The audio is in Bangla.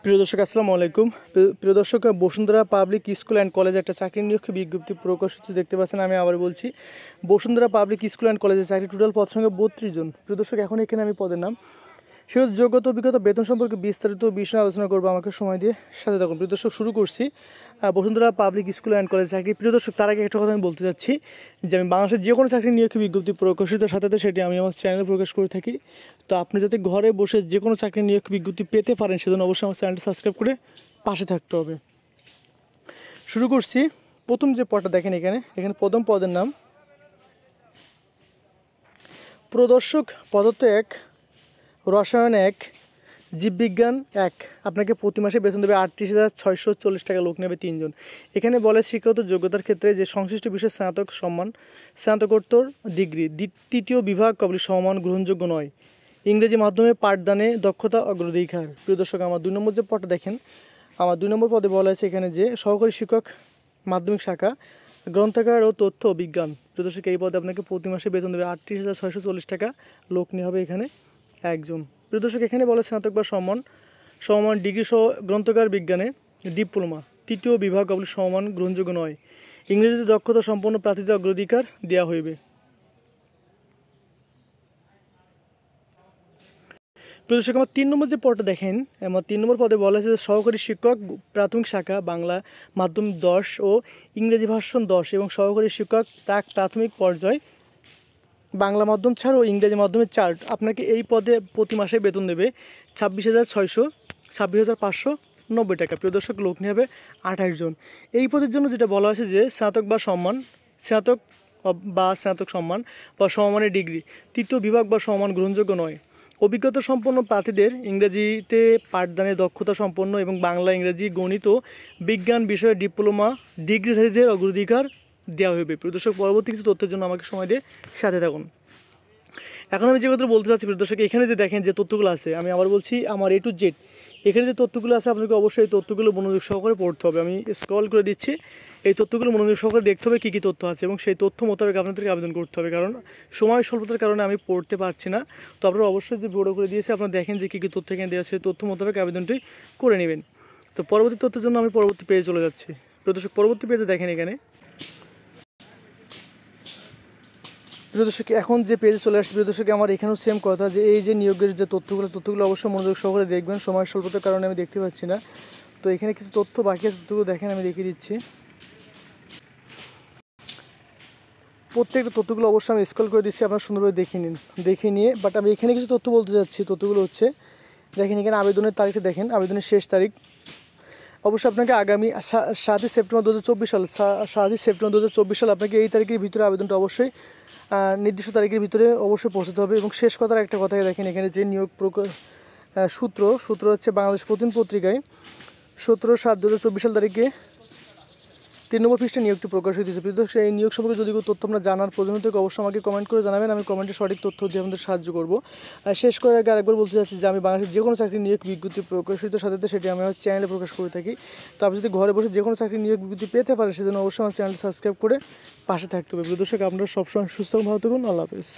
প্রিয় দর্শক আসসালামু আলাইকুম। প্রিয় দর্শক, বসুন্ধরা পাবলিক স্কুল অ্যান্ড কলেজে একটা চাকরি নিয়োগ বিজ্ঞপ্তি প্রকাশিত দেখতে পাচ্ছেন। আমি আবার বলছি, বসুন্ধরা পাবলিক স্কুল অ্যান্ড কলেজে চাকরি টোটাল পদ সংখ্যা 32 জন। প্রিয় দর্শক, এখন এখানে আমি পদের নাম সেহেতু যোগ্যতা অভিজ্ঞতা বেতন সম্পর্কে বিস্তারিত বিষয়ে আলোচনা করবো। আমাকে সময় দিয়ে সাথে থাকুন। প্রিয় দর্শক, শুরু করছি Bashundhara public school and college চাকরি। প্রিয় দর্শক, তার আগে একটা কথা আমি বলতে চাচ্ছি যে আমি বাংলাদেশের যে কোনো চাকরি নিয়োগ বিজ্ঞপ্তি প্রকাশিত সাথে সেটি আমি আমার চ্যানেলে প্রকাশ করে থাকি। তো আপনি যাতে ঘরে বসে যে কোনো চাকরি নিয়োগ বিজ্ঞপ্তি পেতে পারেন সেজন্য অবশ্যই আমার চ্যানেলটা সাবস্ক্রাইব করে পাশে থাকতে হবে। শুরু করছি। প্রথম যে পদটা দেখেন, এখানে প্রথম পদের নাম প্রদর্শক, পদার্থ 1, রসায়ন 1, জীববিজ্ঞান 1। আপনাকে প্রতি মাসে বেতন দেবে 38,640 টাকা। লোক নেবে 3 জন। এখানে বলে শিক্ষাগত যোগ্যতার ক্ষেত্রে যে সংশ্লিষ্ট বিষয়ে স্নাতক সম্মান, স্নাতকোত্তর ডিগ্রি, তৃতীয় বিভাগ কবলি সমান গ্রহণযোগ্য নয়। ইংরেজি মাধ্যমে পাঠদানে দক্ষতা অগ্রাধিকার। প্রিয় দর্শক, আমার 2 নম্বর যে পদটা দেখেন, আমার 2 নম্বর পদে বলা আছে এখানে যে সহকারী শিক্ষক মাধ্যমিক শাখা, গ্রন্থাগার ও তথ্য বিজ্ঞান। প্রিয় দর্শক, এই পদে আপনাকে প্রতি মাসে বেতন দেবে 38,640 টাকা। লোক নিয়ে হবে এখানে 1 জন। প্রিয় দর্শক, এখানে বলে স্নাতক বা সমমান ডিগ্রি সহ গ্রন্থাগার বিজ্ঞানে ডিপ্লোমা, তৃতীয় বিভাগ অবলি সমান গ্রহণযোগ্য নয়। ইংরেজিতে দক্ষতা সম্পন্ন প্রার্থীদের অগ্রাধিকার দেওয়া হইবে। প্রিয় দর্শক, আমার 3 নম্বর যে পদটা দেখেন, আমার 3 নম্বর পদে বলা হয়েছে সহকারী শিক্ষক প্রাথমিক শাখা বাংলা মাধ্যম 10 ও ইংরেজি ভাষণ 10 এবং সহকারী শিক্ষক প্রাথমিক পর্যায় বাংলা মাধ্যম ছাড় ও ইংরেজি মাধ্যমে 4। আপনাকে এই পদে প্রতি মাসে বেতন দেবে 26,590 টাকা। প্রিয় দর্শক, লোক নিয়ে হবে 28 জন। এই পদের জন্য যেটা বলা হয়েছে যে স্নাতক সম্মান বা সমমানের ডিগ্রি, তৃতীয় বিভাগ বা সমান গ্রহণযোগ্য নয়। অভিজ্ঞতা সম্পন্ন প্রার্থীদের ইংরেজিতে পাঠদানে দক্ষতা সম্পন্ন এবং বাংলা, ইংরেজি, গণিত ও বিজ্ঞান বিষয়ে ডিপ্লোমা ডিগ্রিধারীদের অগ্রাধিকার দেওয়া হবে। প্রিয় দর্শক, পরবর্তী কিছু তথ্যের জন্য আমাকে সময় দিয়ে সাথে থাকুন। এখন আমি যে কথা বলতে চাচ্ছি, প্রিয় দর্শক, এখানে যে দেখেন যে তথ্যগুলো আছে, আমি আবার বলছি, আমার A to Z এখানে যে তথ্যগুলো আছে আপনাকে অবশ্যই এই তথ্যগুলো মনোযোগ সহকারে পড়তে হবে। আমি স্ক্রল করে দিচ্ছি। এই তথ্যগুলো মনোযোগ সহকারে দেখতে হবে কী কী তথ্য আছে এবং সেই তথ্য মোতাবেক আপনাদেরকে আবেদন করতে হবে। কারণ সময় স্বল্পতার কারণে আমি পড়তে পারছি না। তো আপনারা অবশ্যই যে ভিডিও করে দিয়েছে আপনারা দেখেন যে কী কী তথ্য এখানে দেওয়া আছে, সেই তথ্য মোতাবেক আবেদনটি করে নেবেন। তো পরবর্তী তথ্যের জন্য আমি পরবর্তী পেজে চলে যাচ্ছি। প্রিয় দর্শক, পরবর্তী পেজে দেখেন এখানে, প্রিয় দর্শক, এখন যে পেজে চলে আসছে, প্রিয় দর্শক, আমার এখানেও সেম কথা যে এই যে নিয়োগের যে তথ্যগুলো অবশ্যই মনোযোগ সহকারে দেখবেন। সময় স্বল্পতার কারণে আমি দেখতে পাচ্ছি না। তো এখানে কিছু তথ্য বাকি আছে, তথ্যগুলো দেখেন, আমি দেখিয়ে দিচ্ছি। প্রত্যেকটা তথ্যগুলো অবশ্যই আমি স্ক্রল করে দিচ্ছি, আপনারা সুন্দরভাবে দেখে নিয়ে বাট আমি এখানে কিছু তথ্য বলতে যাচ্ছি। তথ্যগুলো হচ্ছে দেখেন, এখানে আবেদনের তারিখটা দেখেন, আবেদনের শেষ তারিখ অবশ্যই আপনাকে আগামী 7ই সেপ্টেম্বর 2024 সাল 7ই সেপ্টেম্বর 2024 সাল আপনাকে এই তারিখের ভিতরে আবেদনটা অবশ্যই নির্দিষ্ট তারিখের ভিতরে অবশ্যই পৌঁছাতে হবে। এবং শেষ কথার একটা কথাই দেখেন, এখানে যে নিয়োগ সূত্র হচ্ছে বাংলাদেশ প্রতিদিন পত্রিকায় 17/7/2024 সাল তারিখে 3 নম্বর পৃষ্ঠাে নিয়োগটি প্রকাশিত হয়েছে। কিন্তু সেই নিয়োগ সম্পর্কে যদি কোনো তথ্য আপনার জানার প্রয়োজন থেকে অবশ্যই আমাকে কমেন্ট করে জানাবেন। আমি কমেন্টে সঠিক তথ্য দিয়ে আপনাদের সাহায্য করব। আর শেষ করার আগে আরেকবার বলতে চাচ্ছি যে আমি বাংলাদেশের যে কোনো চাকরি নিয়োগ বিজ্ঞপ্তি প্রকাশিত সাথে সেটি আমি আমার চ্যানেলে প্রকাশ করে থাকি। তো আপনি যদি ঘরে বসে যে কোনো চাকরি নিয়োগ বিজ্ঞপ্তি পেতে পারেন সেজন্য অবশ্যই আমার চ্যানেলটি সাবস্ক্রাইব করে পাশে থাকতে হবে। প্রিয় দর্শক, আপনারা সবসময় সুস্থ ভালো থাকুন। আল্লাহ হাফেজ।